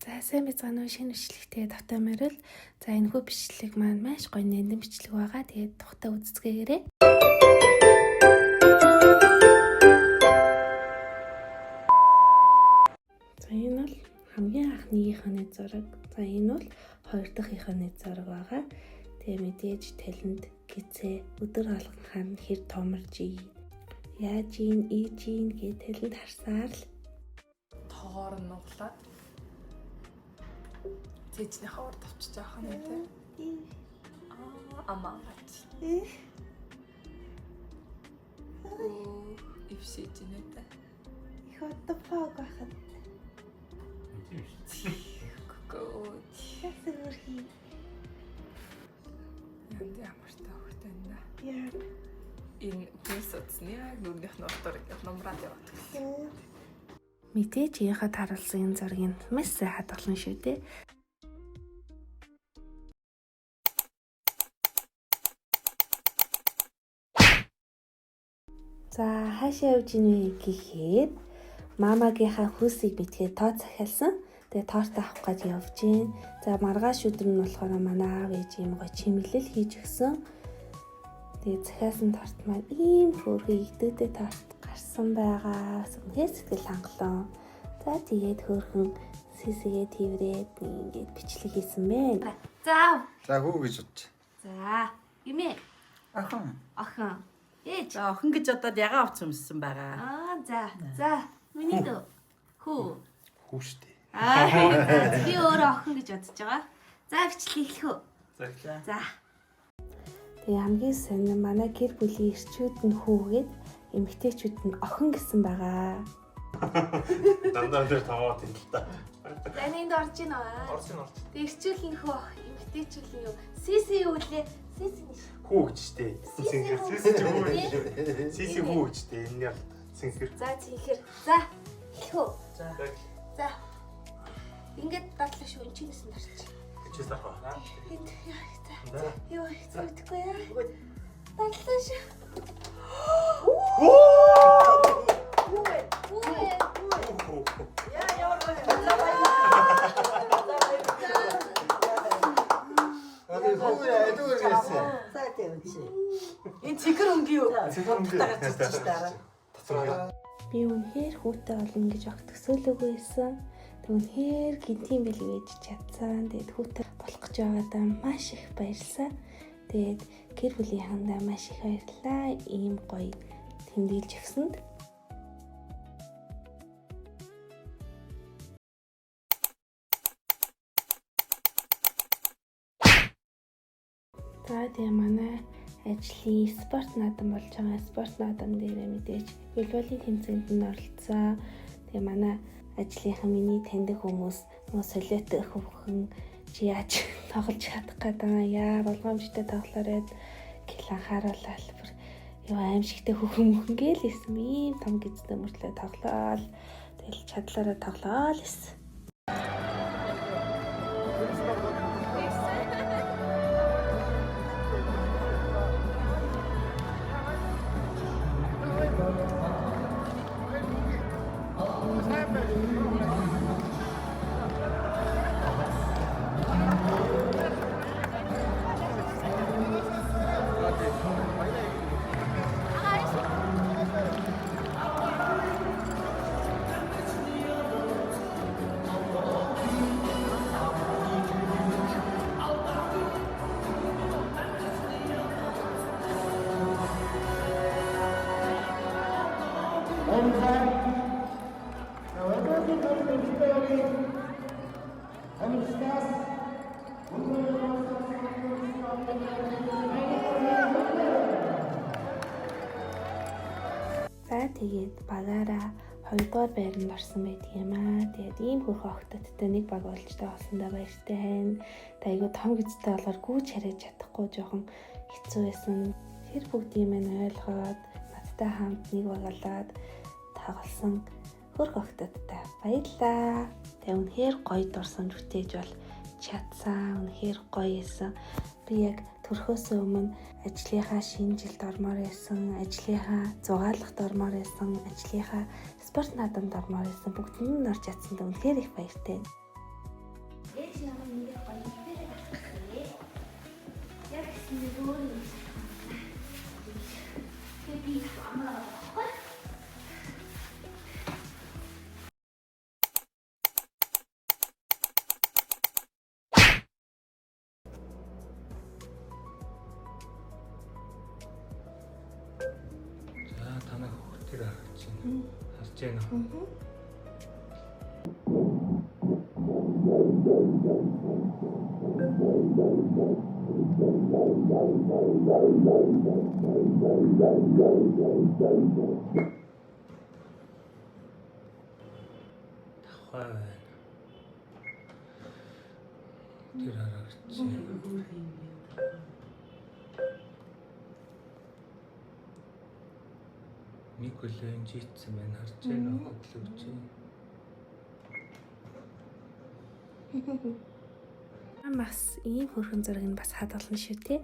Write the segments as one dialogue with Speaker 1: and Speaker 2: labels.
Speaker 1: За сайн байцгаана уу, шинэ бичлэгтэй Тавтай Морил. За энэ хүү бичлэг маань маш гоё нандин бичлэг байгаа. Тэгээд тухтай үзцгээгээрэй. За энэ бол хамгийн анхныхны зураг. За энэ бол хоёр дахьынхны зураг байгаа. Тэгээ мэдээж талент гизээ өдөр алган хаан хэр томорж яаж ийн гэж талент харсаар л
Speaker 2: тоогоор нь нуглаад цэжнийхээ урд авчиж байгаа юм тийм. Амаа бат. Ивсэж инээдэ.
Speaker 1: их одофог байхад.
Speaker 2: Гоо.
Speaker 1: Ясэрхий.
Speaker 2: Янд ямар таахтай нэ.
Speaker 1: Яа.
Speaker 2: Энэ пэсэцний нүрнийх нуртар номраад яваад.
Speaker 1: Мэдээж яхад харуулсан энэ зургийг маш сайн хадгалсан шүү дээ. За хаашаа явж ийн вэ гэхээр мамагийнхаа хүүсийг битгээ тоо захиалсан. Тэгээ торт авах гэж явж гин. За маргааш өдөр нь болохоор манай аав ээж юм гоё чимэглэл хийж өгсөн. Тэгээ захиалсан торт маань ийм хөөрхөн игдээтэй торт гарсан байгаа. Үнэхээр сэтгэл хангалуун. За тэгээд хөөрхөн сисгээ тэрврээд ингээд бичлэг хийсэн бэ. За.
Speaker 3: За хүү гэж бодож.
Speaker 1: За. Имээ.
Speaker 3: Ахан.
Speaker 1: Ээж.
Speaker 4: За охин гэж одоо ягаан авч юмсан байгаа.
Speaker 1: За. За. Миний дөө. Хүү.
Speaker 3: Хүү штэ.
Speaker 1: Би өөрөө охин гэж бодож байгаа. За бичлэг эхлэх үү. За. Тэгээ хамгийн сайн нь манай гэр бүлийн ирчүүд нь хүүгээд эмэгтэйчүүд нь охин гэсэн байгаа.
Speaker 5: Дандаа дээр таваад юм л та.
Speaker 1: За энд орж ийн аа.
Speaker 5: Орж.
Speaker 1: Тэгээ ирчүүл нь хөө эмэгтэйчүүл нь юу? Сиси юу лээ? Сиси нь.
Speaker 5: Хүү гэж штэ. Синхэр. Сиси ч хүү гэж. Сиси хүү гэж штэ. Энэ ял синхэр.
Speaker 1: За цэнхэр. За эхлэх үү. За. Ингээд дадлаа шүү. Энд чинээсэн дарч.
Speaker 5: Чис тахаа.
Speaker 1: Энд яа. Юу хэцүүдэхгүй яа. Дадлаа шүү.
Speaker 4: Энэ цэгэр өнгө юу? Цэгэр гарч дараа.
Speaker 1: Би үнэхээр хүүтэй олно гэж огт төсөөлөөгүй байсан. Тэг үнэхээр гинтийн бэлгээж чадсан. Тэгээд хүүтэй болох гэж байгаадаа маш их баярлсан. Тэгээд гэр бүлийнхандаа маш их баярлалаа. Ийм гоё тэмдэглэж өгсөнд. За тэгээ манай ажлын спорт наадам болж байгаа. Спорт наадам дээр мэдээж волейболын тэмцээнд нь оролцсон. Тэгээ манай ажлынхан миний таньдаг хүмүүс нөө солиотой хөвгөн чи яаж тоглож чадах гэдэг яа болгоомжтой тоглоорой гэл анхааруулаа албар. Юу аимшигтэй хөвгөн гээл исэн. Ийм том гизтэй мөртлөө тоглоол. Тэгэл чадлаараа тоглоол исэн. За тэгээд багаараа 2 дугаар байранд орсон байдаг юм аа. Тэгээд ийм хөрхөн огтодтой нэг баг болж таасандаа баяртай байна. Та айгуу том гизтэй болохоор гүйж хариж чадахгүй жоохон хэцүү байсан. Тэр бүгдийг мань ойлгоод надтай хамт нэг багалаад тоглосон хөрхөн огтодтой баярлаа. Тэгээд үнэхээр гоё дурсан жүтэйж бол чадсан. Үнэхээр гоё байсан. Би яг төрхөөсөө өмнө ажлынхаа шинэ жилд ормоор байсан, ажлынхаа зугаалгад ормоор байсан, ажлынхаа спорт наадамд ормоор байсан. Бүгдэнд нь орж чадсанд үнэхээр их баяртай. Ээж намайг нэг баяртай авчихлаа. Яг ингэ өөр юм. Би амаа.
Speaker 5: За танаа хүүхдийг харж байна. Харж байна уу? Давхай байна. Тэр харагч. Нэг хөлөө жийцсэн байна. Харж байна уу? Хөглөвч.
Speaker 1: Бас ийм хөрхөн зураг нь бас хадгална шүү те.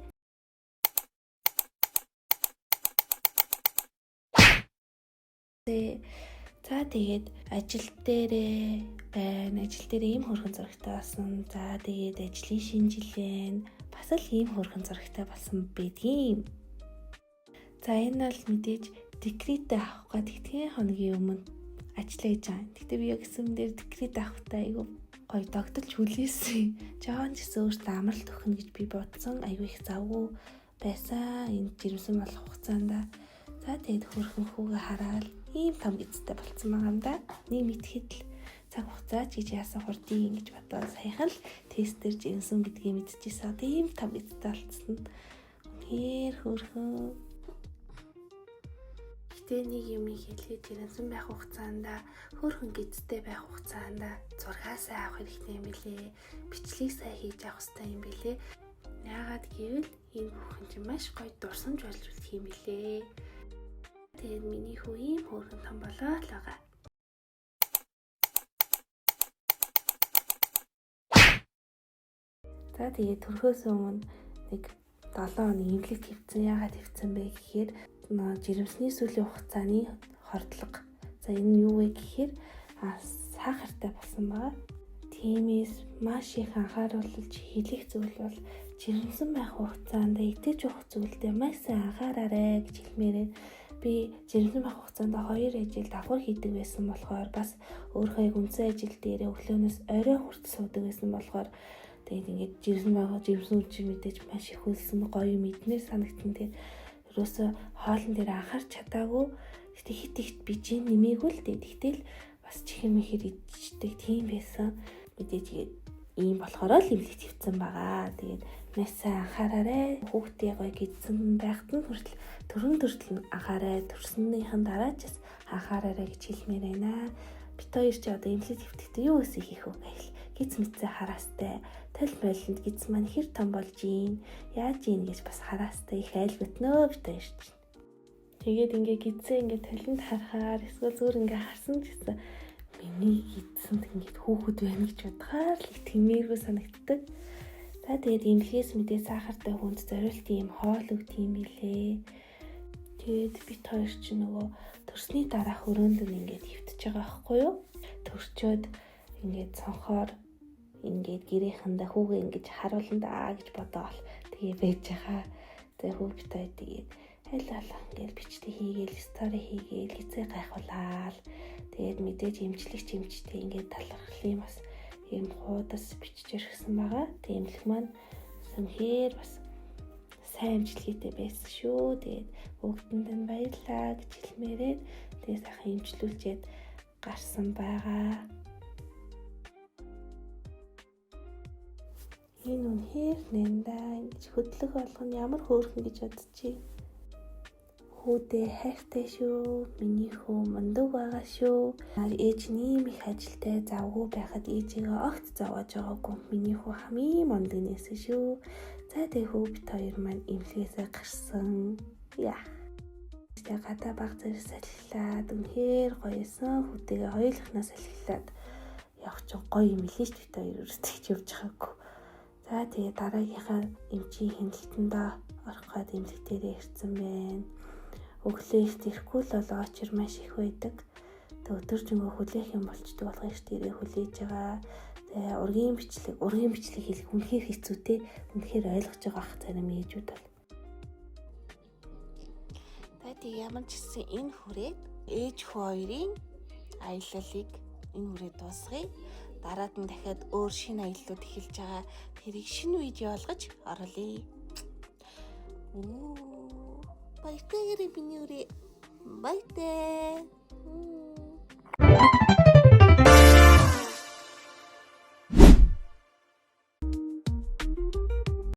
Speaker 1: За тэгээд ажил дээрээ байна. Ажил дээр ийм хөрхөн зурагтай болсон. За тэгээд ажлын шинэ жилийн бас л ийм хөрхөн зурагтай болсон байдгийн. За энэ бол мэдээж декретээ авах гээд тэтгэн хоногийн өмнө ажиллаж байгаа. Тэгтээ би яг гэсэн дээр декрет авахтаа айгүй гоё тогтолж хүлээсэн. Жоон ч гэсэн өөртөө амралт өгнө гэж би бодсон. Айгүй их завгүй байсан. Энэ жирэмсэн болох хугацаанд. За тэгээд хөрхөн хүүгээ хараад ийм том эцтэй болцсон байгаа юм да. Нэг мэдхэд л цаг хугацаа ч гэж яасан хурдын гэж бодоод саяхан л тестээр жирэмсэн гэдгийг мэдчихсэн. Тийм том эцтэй болцсон. Үнээр хөрхөн. Гэтэ нэг юм хэлээд жирэмсэн байх хугацаанд хөрхөн эцтэй байх хугацаанд зургаасаа авах хэрэгтэй юм билээ. Бичлэг сайн хийж авах хэрэгтэй юм билээ. Яагаад гэвэл энэ хөрхөн чинь маш гоё дурсамж болж үлдэх юм билээ. Тэгээд миний хүү ийм хөрхөн том болоод л байгаа. За тэгээд төрхөөс өмнө нэг 7 хоног эмнэлэгт хэвцэн. Яагаад хэвцэн бэ гэхээр жирэмсний сүүлийн хугацааны хордлого. За энэ нь юу вэ гэхээр сахартай болсон байгаа. Тиймээс маш их анхааруулж хэлэх зүйл бол жирэмсэн байх хугацаанд итгэж явах зүйлдээ маш сайн анхаараарай гэж хэлмээрээ. Би жирэмсэн байх хугацаанд 2 ажил давхар хийдэг байсан болохоор бас өөрөө яг үндсэн ажил дээрээ өглөөнөөс орой хүртэл суудаг байсан болохоор тэгээд ингээд жирэмсэн үчиг мэдээж маш их хөлсөн гоё мэднээр санагдсан. Тэгээд ерөөсө хоолн дээр анхаарч чадаагүй. Гэтэ хит ихт би жин нэмээгүй л дээ. Тэгтэл бас чихэр мэхэр идчихдэг тийм байсан. Мэдээж ийм болохоор л эмнэлэгт хэвцэн байгаа. Тэгээд маш сайн анхаараарай. Хүүхдээ гоё гидсэн байхад нь хүртэл төрөл анхаарай. Төрснийхэн дараа ч анхаараарай гэж хэлмээр байна. Бид хоёр ч одоо эмнэлэгт хэвтэхдээ юу гэсэн хийх вэ гэхэл гиз мэдсээ хараастай. Тал байланд гиз маань хэр том болж ийн. Яаж ийн гэж бас хараастай их айлготноо бид хоёр ч. Тэгээд ингээ гизээ ингээ талент харахаар эсвэл зүгээр ингээ харсан ч гэсэн миний гидсэнд ингээ хүүхэд байна гэж бодохоор л тэмээргүй санагддаг. За тэгээд эмнэлгээс мэдээ сахартай хүнд зориулт ийм хоол өгт юм билээ. Тэгээд бид хоёр ч нөгөө төрсний дараах өрөөнд нь ингээд хөвтөж байгаа байхгүй юу? Төрчөөд ингээд цонхоор ингээд гэрээхэндээ хүүгээ ингэж харуулна даа гэж бодоол тэгээ байж байгаа. Тэгээ хүү бит хоёр тэгээд аль ингээд бичтэй хийгээл стори хийгээл хизээ гайхуулаад тэгээд мэдээж эмчтэй ингээд талархлын бас ийм хуудас бичиж ирсэн байгаа. Тэгээ эмнэлэг маань сүнхээр бас сайн эмчилгээтэй байсан шүү. Тэгээд бүгдэнд нь баярлалаа гэж хэлмээрээ тэгээ сайхан эмчлүүлчихэд гарсан байгаа. Энэ үнэхээр нэндаа ингэж хөдлөх болгоно ямар хөөрхөн гэж бодчих. Хүүдээ хайртай шүү. Миний хүү мундаг байгаа шүү. Ээж нэм их ажилтай завгүй байхад ээжигээ огт зовоож байгаагүй. Миний хүү хамгийн мундаг нээсэн шүү. За тэгээ хүү бит хоёр маань эмнэлгээсээ гарсан. Яа. Тэгээ гадаа баг зэрэг салхилаад үнэхээр гоёсэн. Хүүдээгээ хоёулахнаас салхилаад явах чинь гоё юм лээ шүү. Бит хоёр өрсөлдөж явж байгаагүй. За тэгээ дараагийнхаа эмчийн хяналтанд орох гээд эмнэлэг дээрээ ирсэн байна. Өглөө их тэрхүүл бол очир маш их байдаг. Тэг өдөржингөө хүлээх юм болчдөг болгоё ш тэрээ хүлээж байгаа. Ургийн бичлэг хэлэх үнэхээр хэцүүтэй. Үнэхээр ойлгож байгаа ах зарим ээжүүд бол. Тэгээд ямар ч гэсэн энэ хүрээд ээж хүү хоёрын аяллалыг энэ хүрээд дуусгая. Дараад нь дахиад өөр шинэ аяллууд эхэлж байгаа. Тэрийг шинэ видео олгож оруулъя. Баяртай миний үрээ. Баяртай.